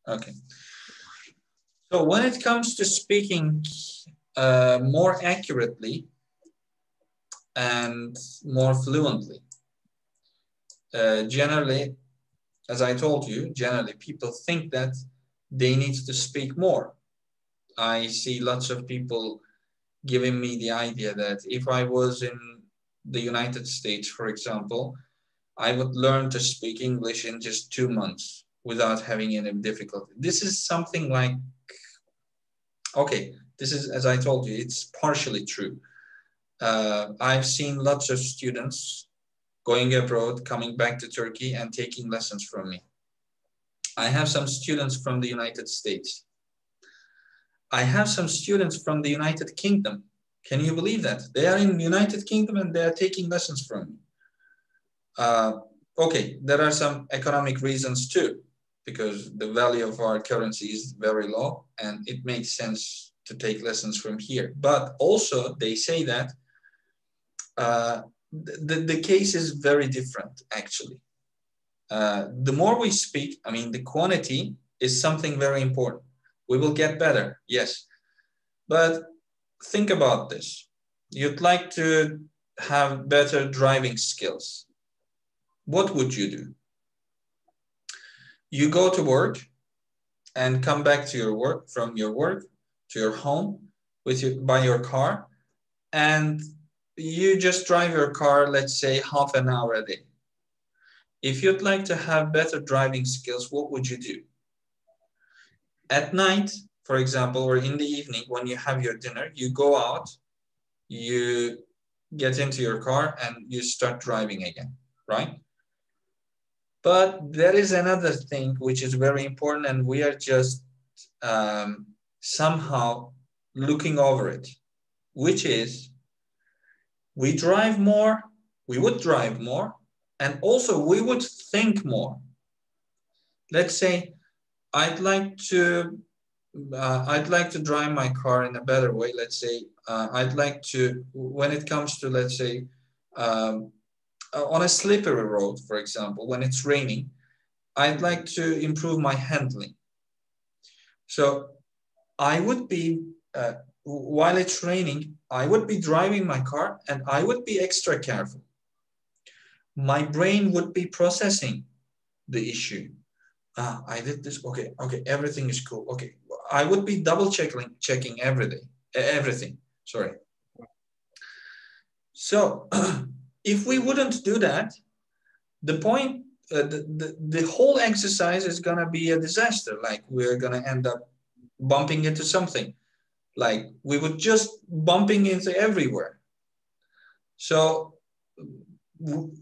Okay. So when it comes to speaking more accurately and more fluently, generally, as I told you, generally people think that they need to speak more. I see lots of people giving me the idea that if I was in the United States, for example, I would learn to speak English in just 2 months without having any difficulty. This is something like, okay, this is, as I told you, it's partially true. I've seen lots of students going abroad, coming back to Turkey and taking lessons from me. I have some students from the United States. I have some students from the United Kingdom. Can you believe that? They are in the United Kingdom and they are taking lessons from me. Okay, there are some economic reasons too, because the value of our currency is very low and it makes sense to take lessons from here. But also they say that the case is very different, actually. The more we speak, I mean, the quantity is something very important. We will get better, yes. But think about this. You'd like to have better driving skills. What would you do? You go to work and come back to your work, from your work to your home by your car, and you just drive your car, let's say, half an hour a day. If you'd like to have better driving skills, what would you do? At night, for example, or in the evening when you have your dinner, you go out, you get into your car and you start driving again, right? But there is another thing which is very important and we are just somehow looking over it, which is we drive more, we would drive more, and also we would think more. Let's say I'd like to drive my car in a better way. Let's say I'd like to, when it comes to, let's say, on a slippery road, for example, when it's raining, I'd like to improve my handling. So I would be, while it's raining, I would be driving my car and I would be extra careful. My brain would be processing the issue. I did this. Okay, everything is cool. Okay, I would be double checking everything. Sorry. So if we wouldn't do that, the point, the whole exercise is gonna be a disaster. Like we're gonna end up bumping into something. Like we would just bumping into everywhere. So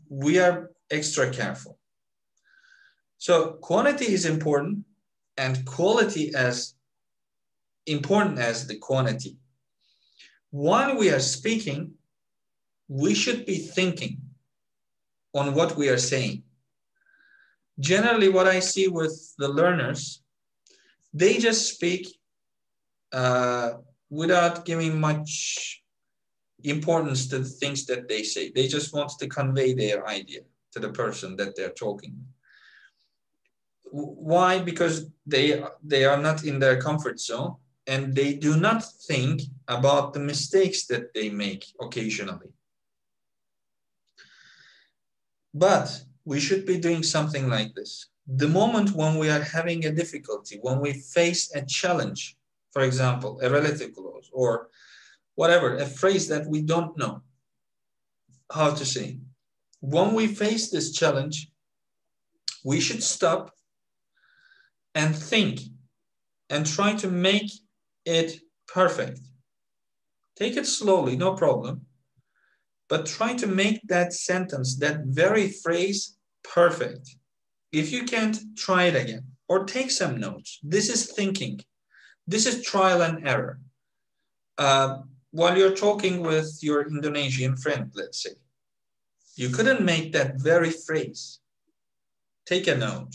we are extra careful. So quantity is important and quality as important as the quantity. While we are speaking, we should be thinking on what we are saying. Generally, what I see with the learners, they just speak without giving much importance to the things that they say. They just want to convey their idea to the person that they're talking. Why? Because they are not in their comfort zone and they do not think about the mistakes that they make occasionally. But we should be doing something like this. The moment when we are having a difficulty, when we face a challenge, for example, a relative clause or whatever, a phrase that we don't know how to say. When we face this challenge, we should stop and think and try to make it perfect. Take it slowly, no problem, but try to make that sentence, that very phrase, perfect. If you can't, try it again or take some notes. This is thinking. This is trial and error. While you're talking with your Indonesian friend, let's say, you couldn't make that very phrase. Take a note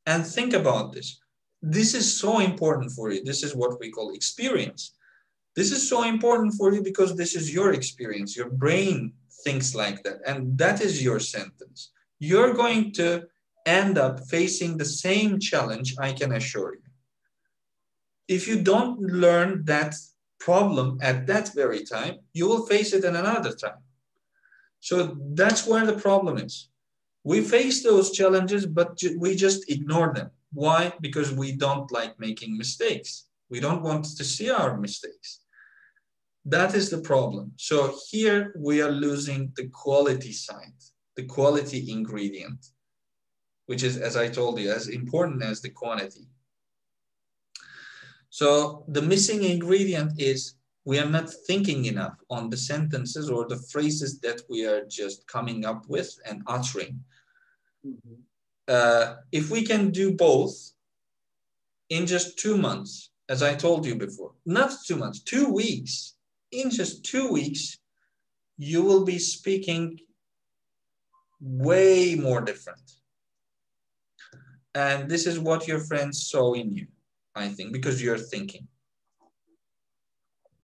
and think about this. This is so important for you. This is what we call experience. This is so important for you because this is your experience. Your brain thinks like that. And that is your sentence. You're going to end up facing the same challenge, I can assure you. If you don't learn that problem at that very time, you will face it in another time. So that's where the problem is. We face those challenges, but we just ignore them. Why? Because we don't like making mistakes. We don't want to see our mistakes. That is the problem. So here we are losing the quality side, the quality ingredient, which is, as I told you, as important as the quantity. So the missing ingredient is we are not thinking enough on the sentences or the phrases that we are just coming up with and uttering. If we can do both in just 2 months, as I told you before, not 2 months, 2 weeks, in just 2 weeks, you will be speaking way more different. And this is what your friends saw in you, I think, because you're thinking.